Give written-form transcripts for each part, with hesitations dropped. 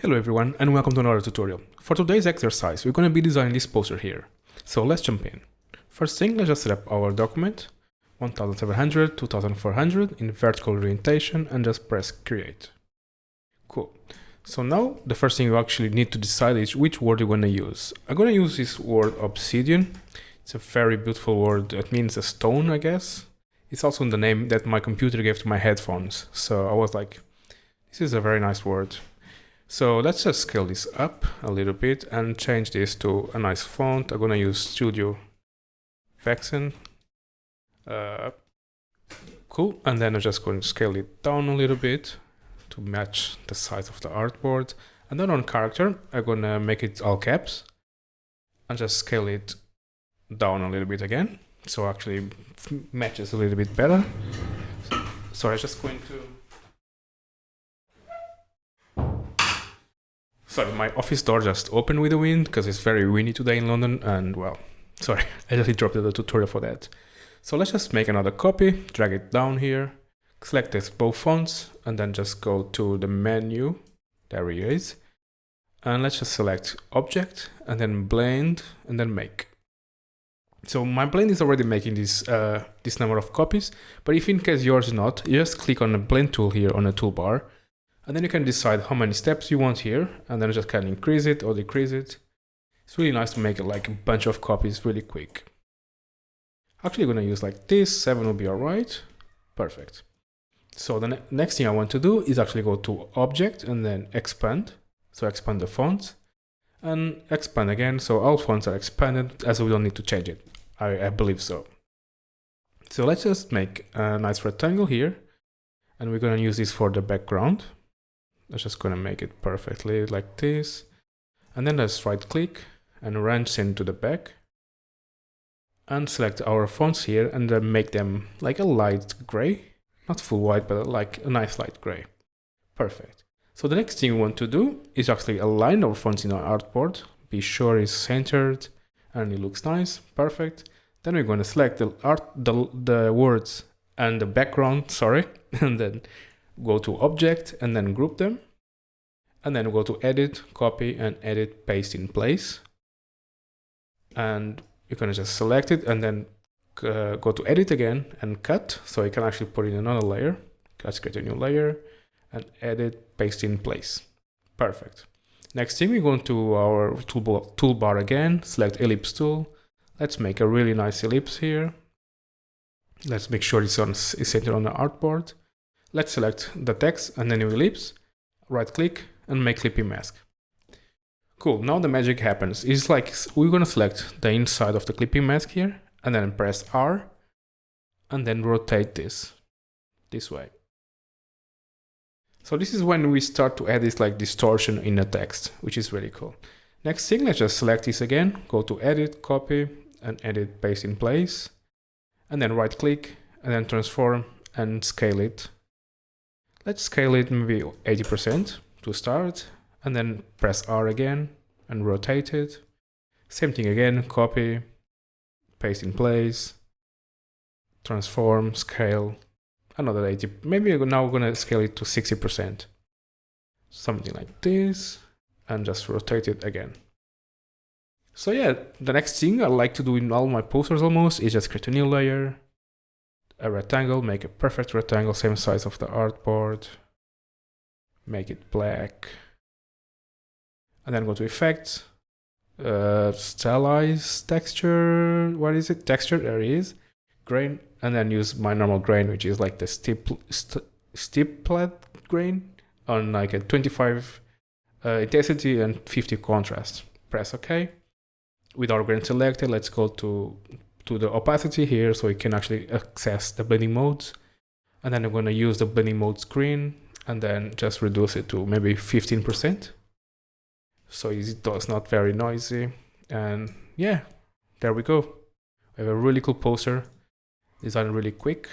Hello everyone and welcome to another tutorial. For today's exercise we're going to be designing this poster here. So let's jump in. First thing, let's just set up our document 1700, 2400 in vertical orientation and just press create. Cool. So now the first thing you actually need to decide is which word you're going to use. I'm going to use this word obsidian. It's a very beautiful word. It means a stone, I guess. It's also the name that my computer gave to my headphones. So I was like, this is a very nice word. So let's just scale this up a little bit and change this to a nice font. I'm gonna use Studio Vexen. Cool, and then I'm just going to scale it down a little bit to match the size of the artboard. And then on character, I'm gonna make it all caps and just scale it down a little bit again. So actually matches a little bit better. So I'm just going to... Sorry, my office door just opened with the wind because it's very windy today in London and well, sorry, I just interrupted the tutorial for that. So let's just make another copy, drag it down here, select this both fonts and then just go to the menu, there he is. And let's just select object and then blend and then make. So my blend is already making this number of copies, but if in case yours is not, you just click on the blend tool here on the toolbar. And then you can decide how many steps you want here, and then you just can increase it or decrease it. It's really nice to make it like a bunch of copies really quick. Actually, I'm going to use like this, 7 will be alright. Perfect. So the next thing I want to do is actually go to Object and then Expand. So expand the font and expand again. So all fonts are expanded as we don't need to change it. I believe so. So let's just make a nice rectangle here, and we're going to use this for the background. I'm just going to make it perfectly like this. And then let's right click and wrench into the back. And select our fonts here and then make them like a light gray. Not full white, but like a nice light gray. Perfect. So the next thing we want to do is actually align our fonts in our artboard. Be sure it's centered and it looks nice. Perfect. Then we're going to select the words and the background, sorry. And then go to object and then group them, and then go to edit, copy and edit, paste in place. And you're gonna just select it and then go to edit again and cut, so you can actually put in another layer. Let's create a new layer and edit, paste in place. Perfect. Next thing, we go to our toolbar again, select ellipse tool. Let's make a really nice ellipse here. Let's make sure it's centered on the artboard. Let's select the text and then new ellipse, right click and make clipping mask. Cool, now the magic happens. It's like we're gonna select the inside of the clipping mask here and then press R and then rotate this way. So this is when we start to add this like distortion in the text, which is really cool. Next thing, let's just select this again, go to edit, copy and edit, paste in place, and then right click and then transform and scale it. Let's scale it maybe 80% to start, and then press R again and rotate it. Same thing again, copy, paste in place, transform, scale, another 80. Maybe now we're gonna scale it to 60%. Something like this, and just rotate it again. So yeah, the next thing I like to do in all my posters almost is just create a new layer, a rectangle, make a perfect rectangle, same size of the artboard, make it black, and then go to effects, stylize texture, what is it, texture, there it is, grain, and then use my normal grain, which is like the stippled grain on like a 25 intensity and 50 contrast. Press OK. With our grain selected, let's go to the opacity here so we can actually access the blending modes. And then I'm going to use the blending mode screen and then just reduce it to maybe 15%. So it's not very noisy. And yeah, there we go. We have a really cool poster, designed really quick.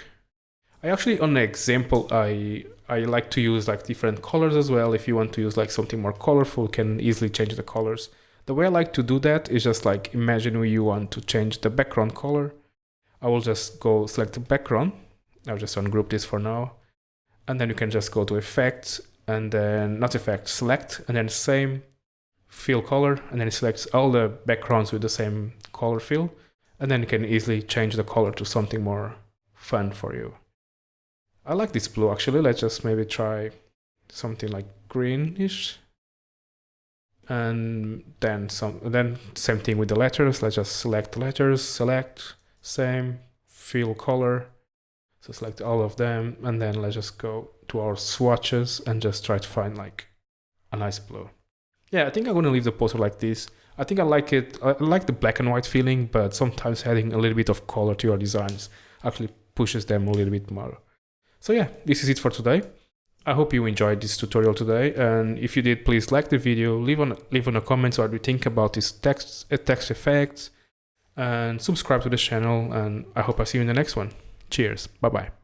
I actually, on the example, I like to use like different colors as well. If you want to use like something more colorful, you can easily change the colors. The way I like to do that is just like, imagine you want to change the background color. I will just go select the background. I'll just ungroup this for now. And then you can just go to effects and then not effect, select, and then same fill color, and then it selects all the backgrounds with the same color fill, and then you can easily change the color to something more fun for you. I like this blue actually. Let's just maybe try something like greenish. And then same thing with the letters. Let's just select the letters, select, same, fill color. So select all of them, and then let's just go to our swatches and just try to find like a nice blue. Yeah, I think I'm gonna leave the poster like this. I think I like it. I like the black and white feeling, but sometimes adding a little bit of color to your designs actually pushes them a little bit more. So yeah, this is it for today. I hope you enjoyed this tutorial today, and if you did, please like the video, leave on a comment what you think about this text effects, and subscribe to the channel, and I hope I see you in the next one. Cheers, bye bye.